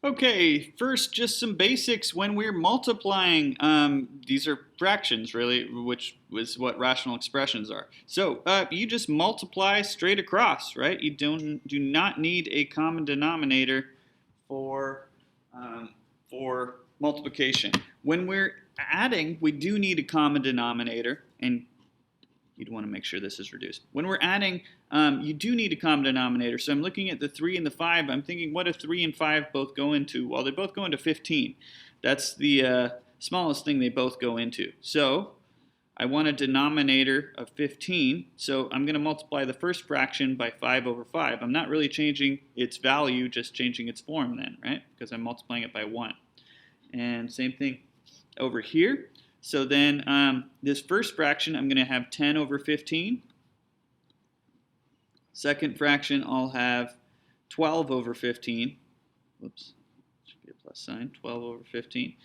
Okay, first, just some basics when we're multiplying. These are fractions, really, which is what rational expressions are. So you just multiply straight across, right? You do not need a common denominator for for multiplication. When we're adding, we do need a common denominator, and you'd want to make sure this is reduced. When we're adding, you do need a common denominator. So I'm looking at the 3 and the 5. I'm thinking, what if 3 and 5 both go into? Well, they both go into 15. That's the smallest thing they both go into. So I want a denominator of 15. So I'm going to multiply the first fraction by 5 over 5. I'm not really changing its value, just changing its form then, right? Because I'm multiplying it by 1. And same thing over here. So then this first fraction, I'm going to have 10 over 15. Second fraction, I'll have 12 over 15. Whoops, should be a plus sign, 12 over 15.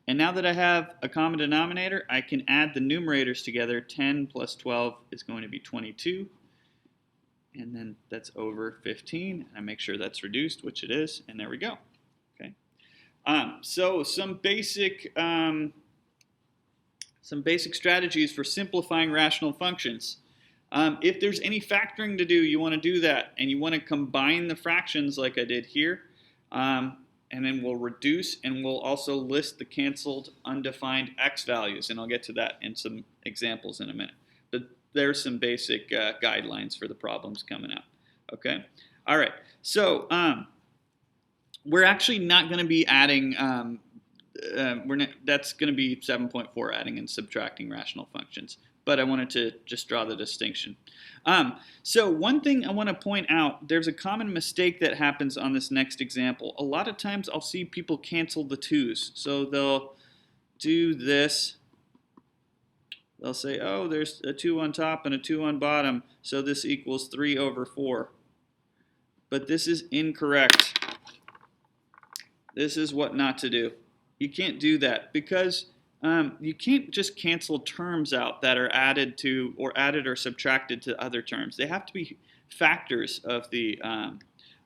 And now that I have a common denominator, I can add the numerators together. 10 plus 12 is going to be 22. And then that's over 15. I make sure that's reduced, which it is, and there we go. Okay. So some basic strategies for simplifying rational functions. If there's any factoring to do, you want to do that. And you want to combine the fractions like I did here. And then we'll reduce, and we'll also list the canceled undefined x values. And I'll get to that in some examples in a minute. But there's some basic guidelines for the problems coming up. Okay? All right. So we're actually not going to be adding... that's going to be 7.4, adding and subtracting rational functions. But I wanted to just draw the distinction. So one thing I want to point out, there's a common mistake that happens on this next example. A lot of times I'll see people cancel the 2's. So they'll do this. They'll say, oh, there's a 2 on top and a 2 on bottom, so this equals 3 over 4. But this is incorrect. This is what not to do. You can't do that because you can't just cancel terms out that are added to or added or subtracted to other terms. They have to be factors of the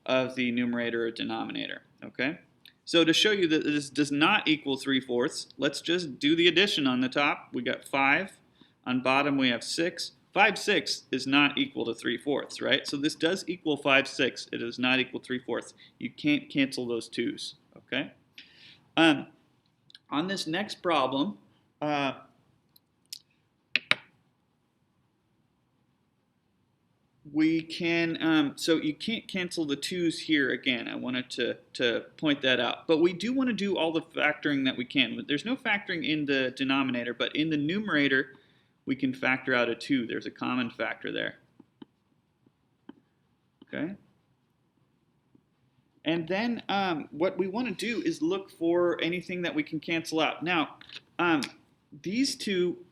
numerator or denominator. Okay. So to show you that this does not equal 3/4, let's just do the addition on the top. We got 5. On bottom we have 6. 5/6 is not equal to 3/4, right? So this does equal 5/6. It does not equal 3/4. You can't cancel those 2's. Okay. On this next problem, we can, so you can't cancel the 2's here again. I wanted to point that out. But we do want to do all the factoring that we can. There's no factoring in the denominator, but in the numerator, we can factor out a 2. There's a common factor there. Okay. And then what we want to do is look for anything that we can cancel out. Now, these two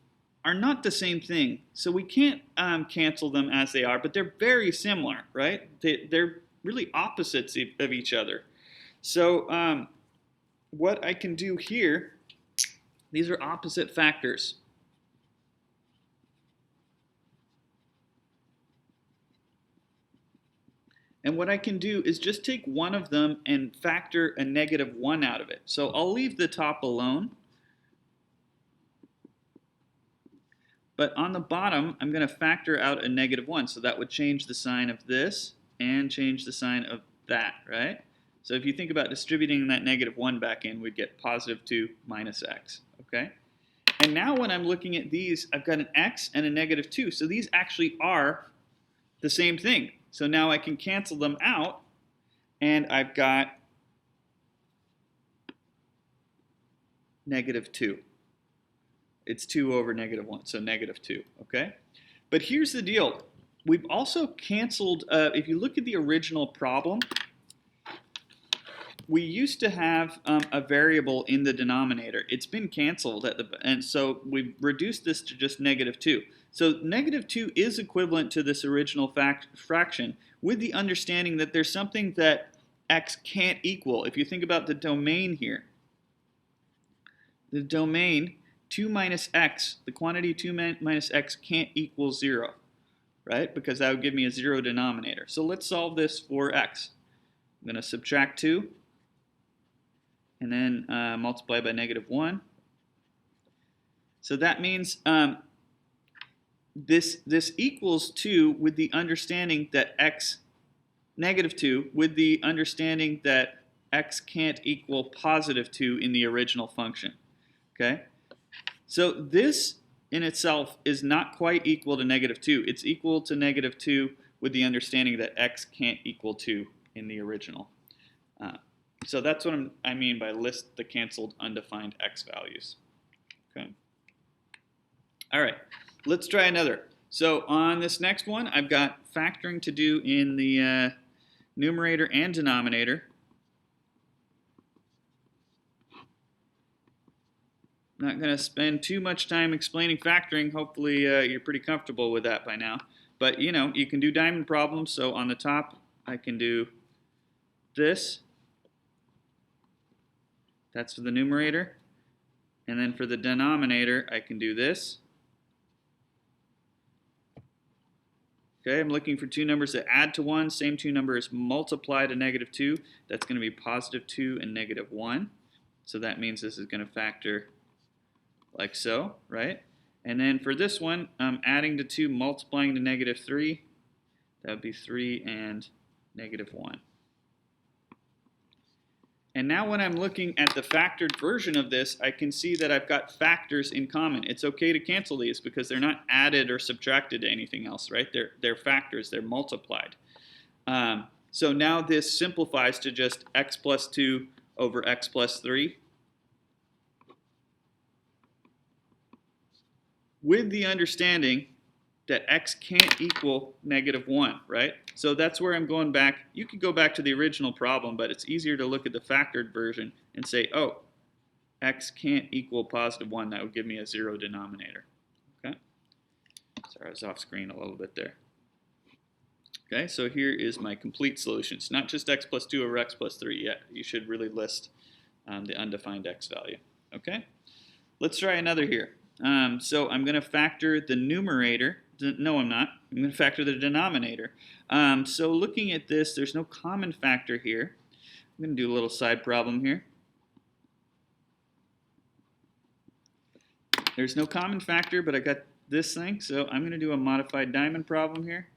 are not the same thing, so we can't cancel them as they are, but they're very similar, right? They're really opposites of each other. So what I can do here, these are opposite factors. And what I can do is just take one of them and factor a -1 out of it. So I'll leave the top alone. But on the bottom, I'm going to factor out a -1. So that would change the sign of this and change the sign of that, right? So if you think about distributing that -1 back in, we'd get +2 minus x, okay? And now when I'm looking at these, I've got an x and a -2. So these actually are the same thing. So now I can cancel them out, and I've got -2. It's 2 over -1, so -2, okay? But here's the deal. We've also canceled, if you look at the original problem, we used to have a variable in the denominator. It's been canceled, and so we've reduced this to just -2. So -2 is equivalent to this original fraction with the understanding that there's something that x can't equal. If you think about the domain here, the domain 2 minus x, the quantity 2 minus x can't equal 0, right? Because that would give me a 0 denominator. So let's solve this for x. I'm going to subtract 2. and then multiply by -1. So that means this equals 2 with the understanding that x -2 with the understanding that x can't equal +2 in the original function. Okay? So this in itself is not quite equal to -2. It's equal to -2 with the understanding that x can't equal 2 in the original. So that's what I mean by list the canceled undefined x values. Okay. All right, let's try another. So on this next one, I've got factoring to do in the numerator and denominator. Not going to spend too much time explaining factoring. Hopefully you're pretty comfortable with that by now. But you know, you can do diamond problems. So on the top, I can do this. That's for the numerator. And then for the denominator, I can do this. Okay, I'm looking for two numbers that add to 1. Same two numbers multiply to -2. That's going to be +2 and -1. So that means this is going to factor like so, right? And then for this one, I'm adding to 2, multiplying to -3. That would be 3 and -1. And now when I'm looking at the factored version of this, I can see that I've got factors in common. It's okay to cancel these because they're not added or subtracted to anything else, right? They're factors, they're multiplied. So now this simplifies to just x plus 2 over x plus 3. With the understanding that x can't equal -1, right? So that's where I'm going back. You could go back to the original problem, but it's easier to look at the factored version and say, oh, x can't equal +1. That would give me a 0 denominator. Okay. Sorry, I was off screen a little bit there. Okay, so here is my complete solution. It's not just x plus 2 over x plus 3 yet. You should really list the undefined x value. Okay, let's try another here. So I'm going to factor the numerator. No, I'm not. I'm going to factor the denominator. So looking at this, there's no common factor here. I'm going to do a little side problem here. There's no common factor, but I got this thing. So I'm going to do a modified diamond problem here.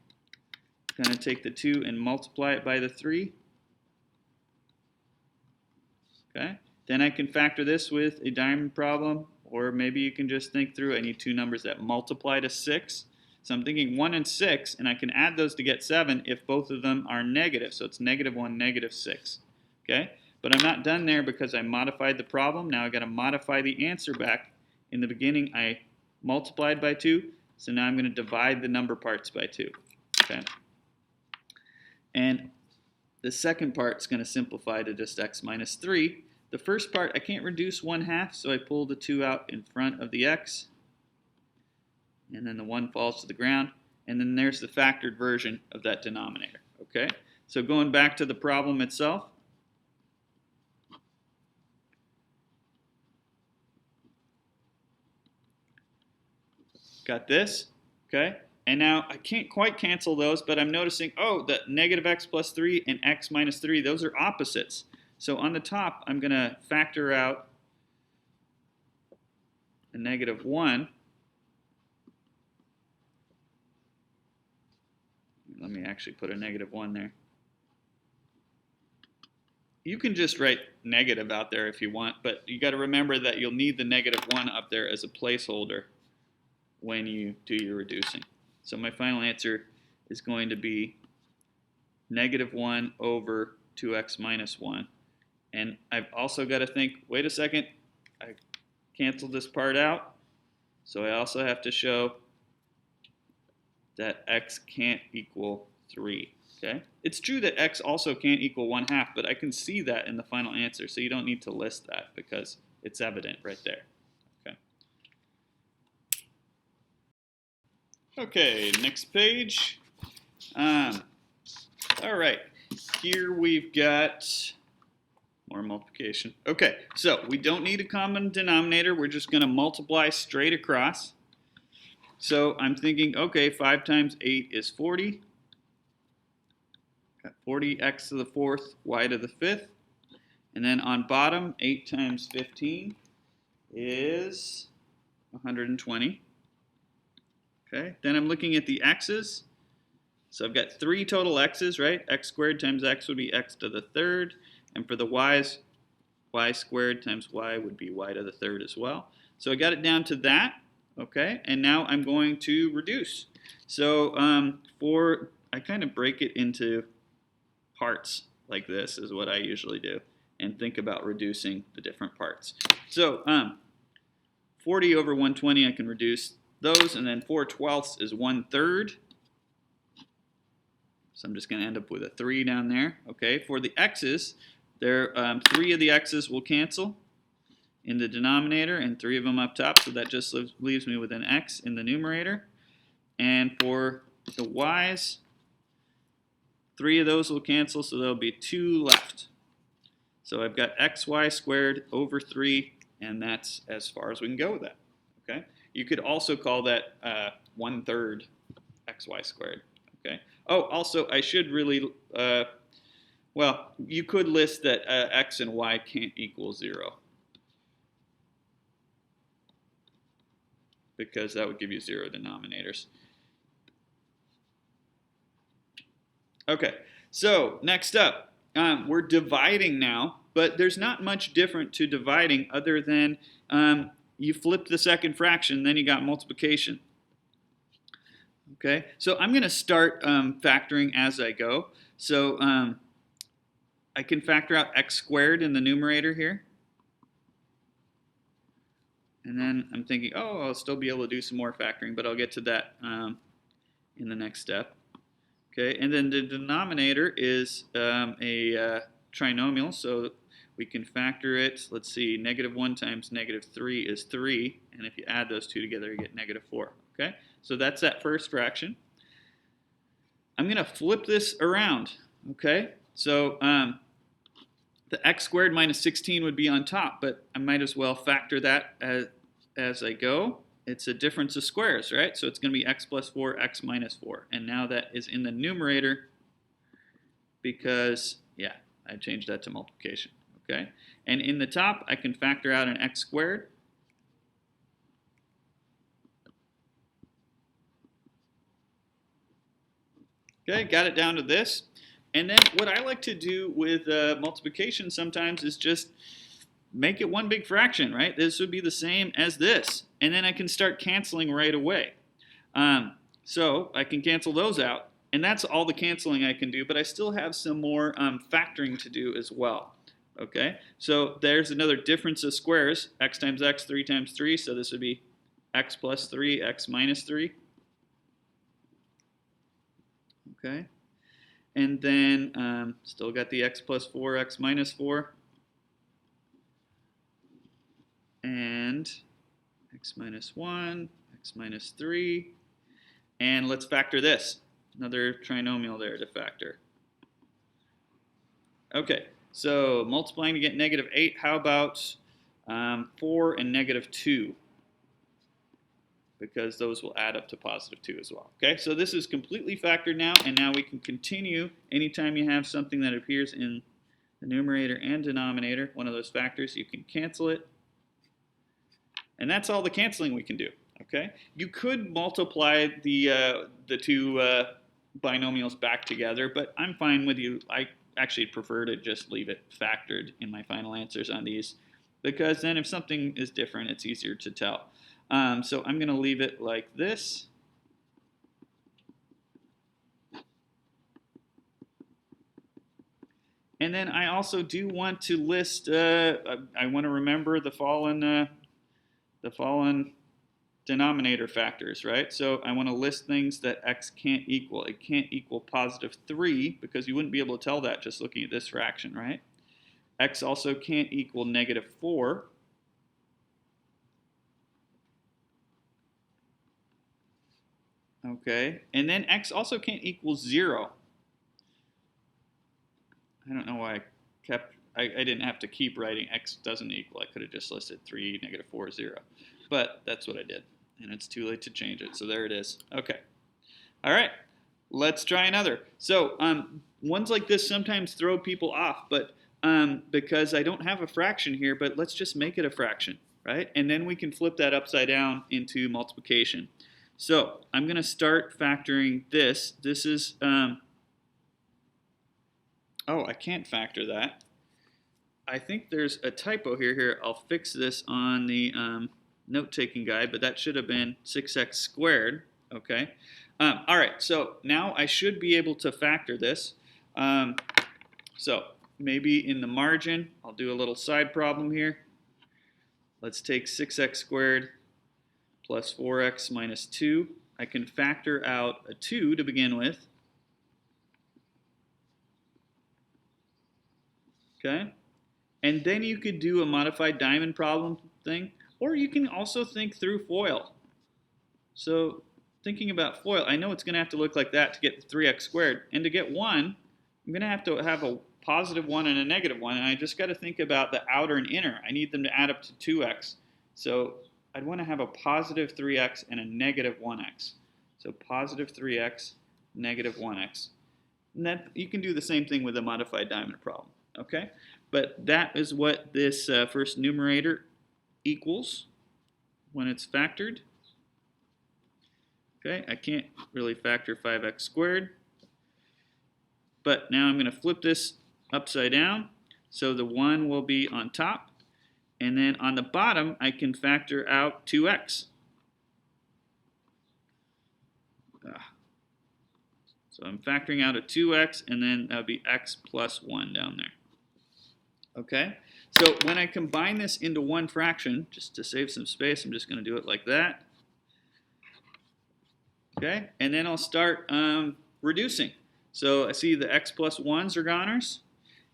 I'm going to take the 2 and multiply it by the 3. Okay. Then I can factor this with a diamond problem. Or maybe you can just think through, I need two numbers that multiply to 6. So I'm thinking 1 and 6, and I can add those to get 7 if both of them are negative. So it's -1, -6. Okay? But I'm not done there because I modified the problem. Now I've got to modify the answer back. In the beginning, I multiplied by 2. So now I'm going to divide the number parts by 2. Okay? And the second part is going to simplify to just x minus 3. The first part, I can't reduce 1/2, so I pull the 2 out in front of the x. And then the 1 falls to the ground. And then there's the factored version of that denominator. Okay? So going back to the problem itself. Got this. Okay? And now I can't quite cancel those, but I'm noticing, oh, the -x plus 3 and x minus 3, those are opposites. So on the top, I'm going to factor out a -1. Let me actually put a -1 there. You can just write negative out there if you want, but you got to remember that you'll need the -1 up there as a placeholder when you do your reducing. So my final answer is going to be -1 over 2x minus 1. And I've also got to think, wait a second, I canceled this part out. So I also have to show that x can't equal 3. Okay? It's true that x also can't equal 1/2, but I can see that in the final answer. So you don't need to list that because it's evident right there. Okay. Okay, next page. All right, here we've got more multiplication. Okay, so we don't need a common denominator. We're just going to multiply straight across. So I'm thinking, okay, 5 times 8 is 40. Got 40x to the 4th, y to the 5th. And then on bottom, 8 times 15 is 120. Okay, then I'm looking at the x's. So I've got 3 total x's, right? X squared times x would be x to the third. And for the y's, y squared times y would be y to the third as well. So I got it down to that. Okay, and now I'm going to reduce. So I kind of break it into parts like this is what I usually do, and think about reducing the different parts. So 40 over 120, I can reduce those, and then 4/12 is 1/3. So I'm just going to end up with a 3 down there. Okay, for the x's, 3 of the x's will cancel in the denominator, and 3 of them up top, so that just leaves me with an x in the numerator. And for the y's, 3 of those will cancel, so there'll be 2 left. So I've got xy squared over 3, and that's as far as we can go with that. Okay. You could also call that 1/3 xy squared. Okay. Oh, also I should really, well, you could list that x and y can't equal 0, because that would give you 0 denominators. Okay, so next up, we're dividing now, but there's not much different to dividing other than you flip the second fraction, then you got multiplication. Okay, so I'm going to start factoring as I go. So I can factor out x squared in the numerator here. And then I'm thinking, oh, I'll still be able to do some more factoring, but I'll get to that in the next step. Okay, and then the denominator is a trinomial, so we can factor it. Let's see, -1 times -3 is 3, and if you add those two together, you get -4. Okay, so that's that first fraction. I'm going to flip this around. Okay, so the x squared minus 16 would be on top, but I might as well factor that as I go. It's a difference of squares, right? So it's going to be x plus 4, x minus 4. And now that is in the numerator because, yeah, I changed that to multiplication. Okay? And in the top, I can factor out an x squared. Okay, got it down to this. And then what I like to do with multiplication sometimes is just make it one big fraction, right? This would be the same as this. And then I can start canceling right away. So I can cancel those out. And that's all the canceling I can do, but I still have some more factoring to do as well. Okay, so there's another difference of squares, x times x, 3 times 3, so this would be x plus 3, x minus 3. Okay, and then still got the x plus 4, x minus 4, and x minus 1, x minus 3, and let's factor this. Another trinomial there to factor. Okay, so multiplying to get -8, how about 4 and -2? Because those will add up to +2 as well. Okay, so this is completely factored now, and now we can continue. Anytime you have something that appears in the numerator and denominator, one of those factors, you can cancel it. And that's all the canceling we can do. Okay, you could multiply the two binomials back together, but I'm fine with you. I actually prefer to just leave it factored in my final answers on these, because then if something is different, it's easier to tell. So I'm going to leave it like this. And then I also do want to list, I want to remember the fallen denominator factors, right? So I want to list things that x can't equal. It can't equal +3 because you wouldn't be able to tell that just looking at this fraction, right? X also can't equal -4. Okay, and then x also can't equal 0. I don't know why I didn't have to keep writing x doesn't equal. I could have just listed 3, -4, 0. But that's what I did, and it's too late to change it, so there it is. Okay, all right, let's try another. So ones like this sometimes throw people off, but because I don't have a fraction here, but let's just make it a fraction, right? And then we can flip that upside down into multiplication. So I'm going to start factoring this. This is, oh, I can't factor that. I think there's a typo here. Here, I'll fix this on the note-taking guide, but that should have been 6x squared, okay? All right, so now I should be able to factor this. So maybe in the margin, I'll do a little side problem here. Let's take 6x squared plus 4x minus 2. I can factor out a 2 to begin with. Okay? And then you could do a modified diamond problem thing, or you can also think through FOIL. So thinking about FOIL, I know it's going to have to look like that to get 3x squared. And to get 1, I'm going to have a positive 1 and a negative 1. And I just got to think about the outer and inner. I need them to add up to 2x. So I'd want to have a positive 3x and a negative 1x. So positive 3x, negative 1x. And that, you can do the same thing with a modified diamond problem. Okay? But that is what this first numerator equals when it's factored. Okay, I can't really factor 5x squared. But now I'm going to flip this upside down. So the 1 will be on top. And then on the bottom, I can factor out 2x. So I'm factoring out a 2x, and then that would be x plus 1 down there. Okay, so when I combine this into one fraction, just to save some space, I'm just going to do it like that. Okay, and then I'll start reducing. So I see the x plus 1s are goners.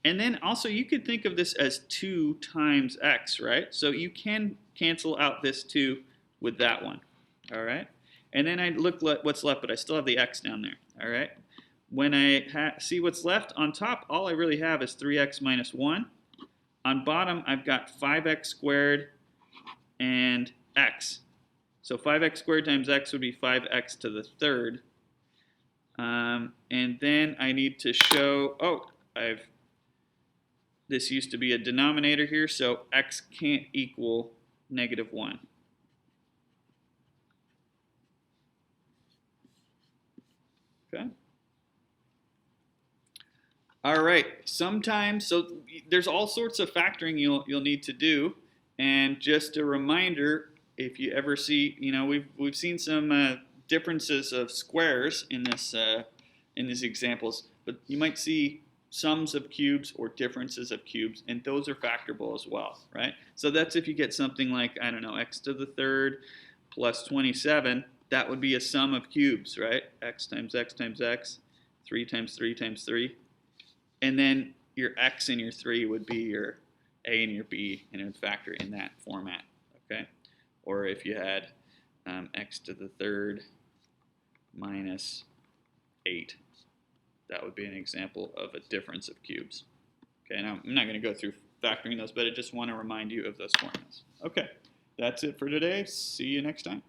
And then also you could think of this as 2 times x, right? So you can cancel out this 2 with that one, all right? And then I look what's left, but I still have the x down there, all right? When I see what's left on top, all I really have is 3x minus 1. On bottom, I've got 5x squared and x. So 5x squared times x would be 5x to the third. And then I need to show, oh, this used to be a denominator here, so x can't equal negative 1. Okay. All right, sometimes, so there's all sorts of factoring you'll need to do, and just a reminder, if you ever see, we've seen some differences of squares in these examples, but you might see sums of cubes or differences of cubes, and those are factorable as well, right? So that's if you get something like, I don't know, x to the third plus 27, that would be a sum of cubes, right? X times x times x, 3 times 3 times 3. And then your x and your 3 would be your a and your b, and it would factor in that format, okay? Or if you had x to the third minus 8, that would be an example of a difference of cubes. Okay, now I'm not going to go through factoring those, but I just want to remind you of those formulas. Okay, that's it for today. See you next time.